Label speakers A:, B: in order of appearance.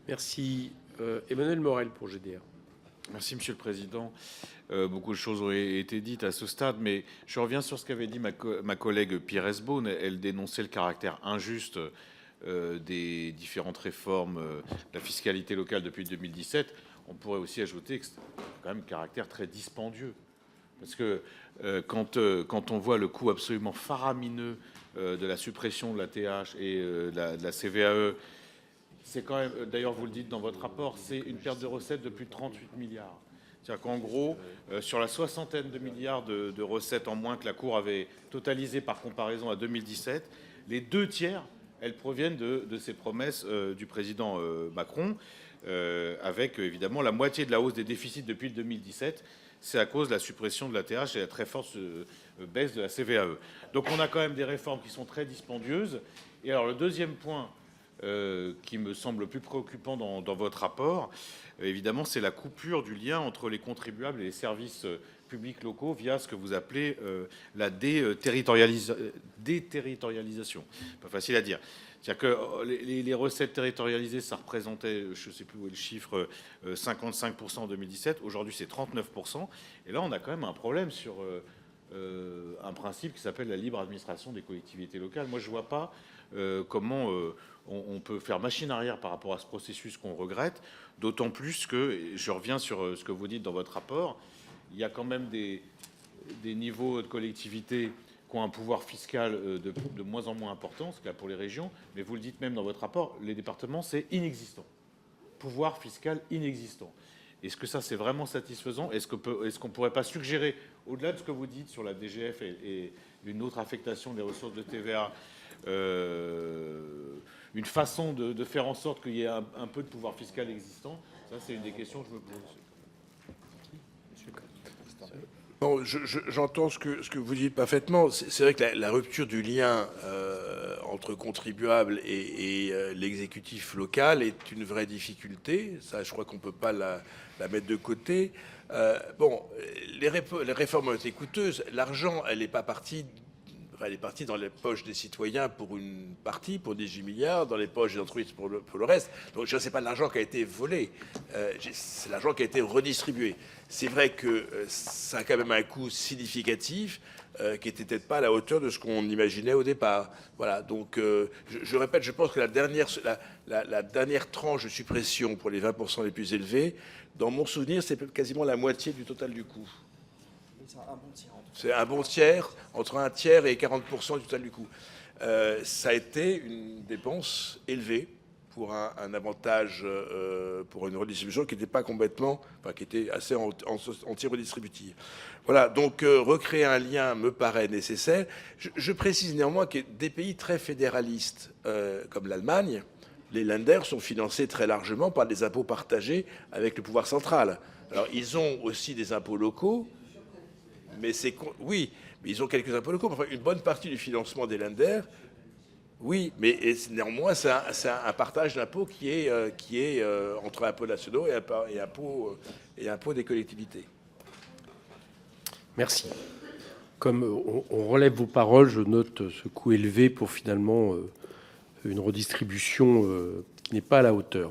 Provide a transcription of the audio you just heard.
A: Merci. Emmanuel Morel pour GDR.
B: Merci, Monsieur le Président. Beaucoup de choses ont été dites à ce stade, mais je reviens sur ce qu'avait dit ma collègue Pires Beaune. Elle dénonçait le caractère injuste des différentes réformes de la fiscalité locale depuis 2017. On pourrait aussi ajouter que c'est quand même un caractère très dispendieux. Parce que quand on voit le coût absolument faramineux de la suppression de la TH et de la CVAE, c'est quand même, d'ailleurs vous le dites dans votre rapport, c'est une perte de recettes de plus de 38 milliards. C'est-à-dire qu'en gros, sur la soixantaine de milliards de recettes en moins que la Cour avait totalisé par comparaison à 2017, les 2 tiers, elles proviennent de ces promesses du président Macron, avec évidemment la moitié de la hausse des déficits depuis 2017. C'est à cause de la suppression de la TH et la très forte baisse de la CVAE. Donc on a quand même des réformes qui sont très dispendieuses. Et alors le deuxième point qui me semble le plus préoccupant dans votre rapport, évidemment, c'est la coupure du lien entre les contribuables et les services publics locaux via ce que vous appelez la déterritorialisation. Pas facile à dire. C'est-à-dire que les recettes territorialisées, ça représentait, je ne sais plus où est le chiffre, 55% en 2017. Aujourd'hui, c'est 39%. Et là, on a quand même un problème sur un principe qui s'appelle la libre administration des collectivités locales. Moi, je ne vois pas comment on peut faire machine arrière par rapport à ce processus qu'on regrette, d'autant plus que, et je reviens sur ce que vous dites dans votre rapport, il y a quand même des niveaux de collectivités qui ont un pouvoir fiscal de moins en moins important, c'est le cas pour les régions, mais vous le dites même dans votre rapport, les départements, c'est inexistant. Pouvoir fiscal inexistant. Est-ce que ça, c'est vraiment satisfaisant? Est-ce qu'on ne pourrait pas suggérer, au-delà de ce que vous dites sur la DGF et une autre affectation des ressources de TVA, une façon de faire en sorte qu'il y ait un peu de pouvoir fiscal existant? Ça, c'est une des questions que je me pose.
C: Bon, j'entends ce que vous dites parfaitement. C'est vrai que la rupture du lien entre contribuables et l'exécutif local est une vraie difficulté. Ça, je crois qu'on ne peut pas la mettre de côté. Bon, les réformes ont été coûteuses. L'argent, elle n'est pas partie. Elle est partie dans les poches des citoyens pour une partie, pour 18 milliards, dans les poches des entreprises pour le reste. Donc je ne sais pas l'argent qui a été volé, c'est l'argent qui a été redistribué. C'est vrai que ça a quand même un coût significatif qui n'était peut-être pas à la hauteur de ce qu'on imaginait au départ. Voilà, donc je répète, je pense que la dernière tranche de suppression pour les 20% les plus élevés, dans mon souvenir, c'est quasiment la moitié du total du coût. C'est un bon tiers, entre un tiers et 40% du total du coût. Ça a été une dépense élevée pour un avantage, pour une redistribution qui n'était pas complètement, enfin qui était assez anti-redistributive. Voilà, donc recréer un lien me paraît nécessaire. Je précise néanmoins que des pays très fédéralistes comme l'Allemagne, les Länder sont financés très largement par des impôts partagés avec le pouvoir central. Alors ils ont aussi des impôts locaux, mais oui, mais ils ont quelques impôts locaux. Enfin, une bonne partie du financement des Länder, oui, mais néanmoins, c'est un partage d'impôts qui est entre impôts nationaux et impôts des collectivités.
A: Merci. Comme on relève vos paroles, je note ce coût élevé pour finalement une redistribution qui n'est pas à la hauteur.